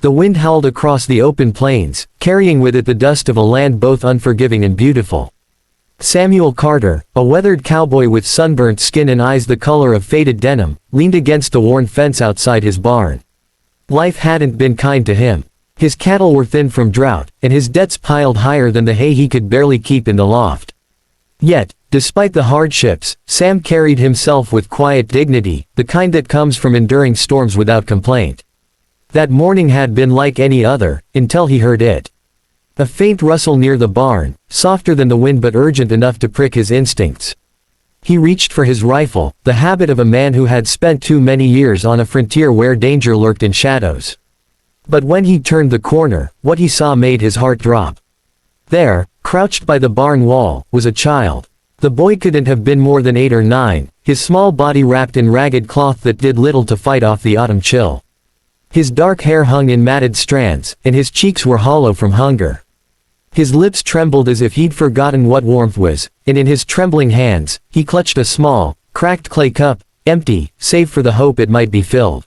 The wind howled across the open plains, carrying with it the dust of a land both unforgiving and beautiful. Samuel Carter, a weathered cowboy with sunburnt skin and eyes the color of faded denim, leaned against the worn fence outside his barn. Life hadn't been kind to him. His cattle were thin from drought, and his debts piled higher than the hay he could barely keep in the loft. Yet, despite the hardships, Sam carried himself with quiet dignity, the kind that comes from enduring storms without complaint. That morning had been like any other, until he heard it. A faint rustle near the barn, softer than the wind but urgent enough to prick his instincts. He reached for his rifle, the habit of a man who had spent too many years on a frontier where danger lurked in shadows. But when he turned the corner, what he saw made his heart drop. There, crouched by the barn wall, was a child. The boy couldn't have been more than 8 or 9, his small body wrapped in ragged cloth that did little to fight off the autumn chill. His dark hair hung in matted strands, and his cheeks were hollow from hunger. His lips trembled as if he'd forgotten what warmth was, and in his trembling hands, he clutched a small, cracked clay cup, empty, save for the hope it might be filled.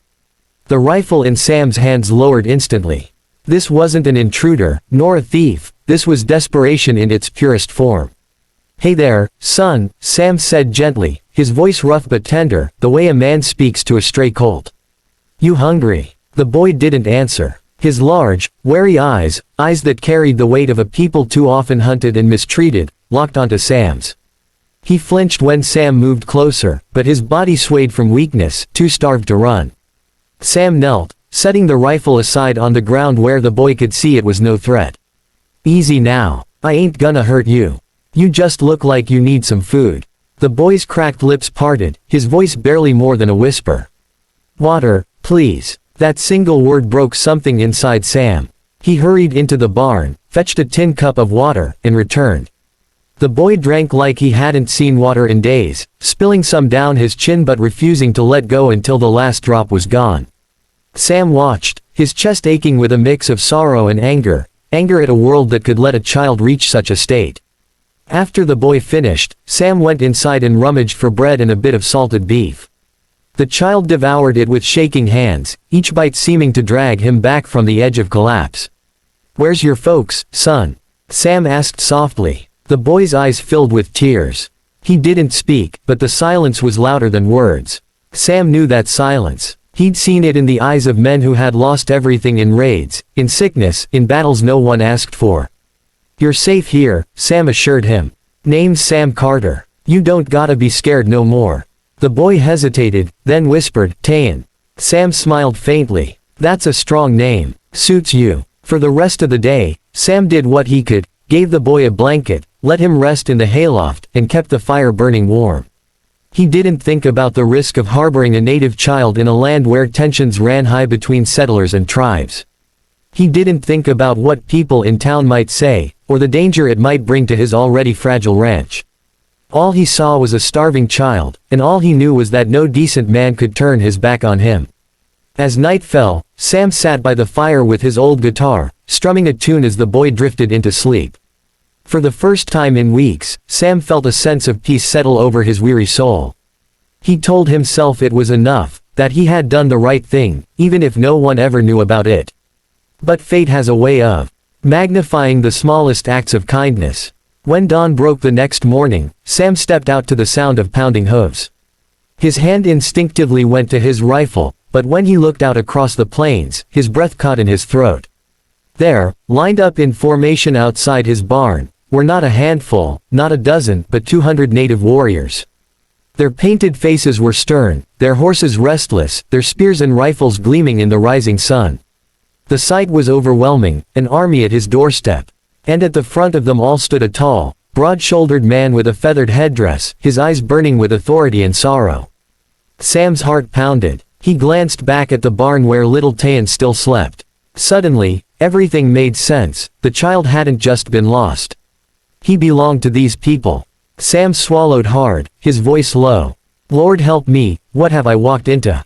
The rifle in Sam's hands lowered instantly. This wasn't an intruder, nor a thief, this was desperation in its purest form. "Hey there, son," Sam said gently, his voice rough but tender, the way a man speaks to a stray colt. "You hungry?" The boy didn't answer. His large, wary eyes that carried the weight of a people too often hunted and mistreated, locked onto Sam's. He flinched when Sam moved closer, but his body swayed from weakness, too starved to run. Sam knelt, setting the rifle aside on the ground where the boy could see it was no threat. "Easy now. I ain't gonna hurt you. You just look like you need some food." The boy's cracked lips parted, his voice barely more than a whisper. "Water, please." That single word broke something inside Sam. He hurried into the barn, fetched a tin cup of water, and returned. The boy drank like he hadn't seen water in days, spilling some down his chin but refusing to let go until the last drop was gone. Sam watched, his chest aching with a mix of sorrow and anger at a world that could let a child reach such a state. After the boy finished, Sam went inside and rummaged for bread and a bit of salted beef. The child devoured it with shaking hands, each bite seeming to drag him back from the edge of collapse. "Where's your folks, son?" Sam asked softly. The boy's eyes filled with tears. He didn't speak, but the silence was louder than words. Sam knew that silence. He'd seen it in the eyes of men who had lost everything in raids, in sickness, in battles no one asked for. "You're safe here," Sam assured him. "Name's Sam Carter. You don't gotta be scared no more." The boy hesitated, then whispered, "Tayan." Sam smiled faintly. "That's a strong name. Suits you." For the rest of the day, Sam did what he could, gave the boy a blanket, let him rest in the hayloft, and kept the fire burning warm. He didn't think about the risk of harboring a native child in a land where tensions ran high between settlers and tribes. He didn't think about what people in town might say, or the danger it might bring to his already fragile ranch. All he saw was a starving child, and all he knew was that no decent man could turn his back on him. As night fell, Sam sat by the fire with his old guitar, strumming a tune as the boy drifted into sleep. For the first time in weeks, Sam felt a sense of peace settle over his weary soul. He told himself it was enough, that he had done the right thing, even if no one ever knew about it. But fate has a way of magnifying the smallest acts of kindness. When dawn broke the next morning, Sam stepped out to the sound of pounding hooves. His hand instinctively went to his rifle, but when he looked out across the plains, his breath caught in his throat. There, lined up in formation outside his barn, were not a handful, not a dozen, but 200 native warriors. Their painted faces were stern, their horses restless, their spears and rifles gleaming in the rising sun. The sight was overwhelming, an army at his doorstep. And at the front of them all stood a tall, broad-shouldered man with a feathered headdress, his eyes burning with authority and sorrow. Sam's heart pounded. He glanced back at the barn where little Tayan still slept. Suddenly, everything made sense. The child hadn't just been lost. He belonged to these people. Sam swallowed hard, his voice low. "Lord help me, what have I walked into?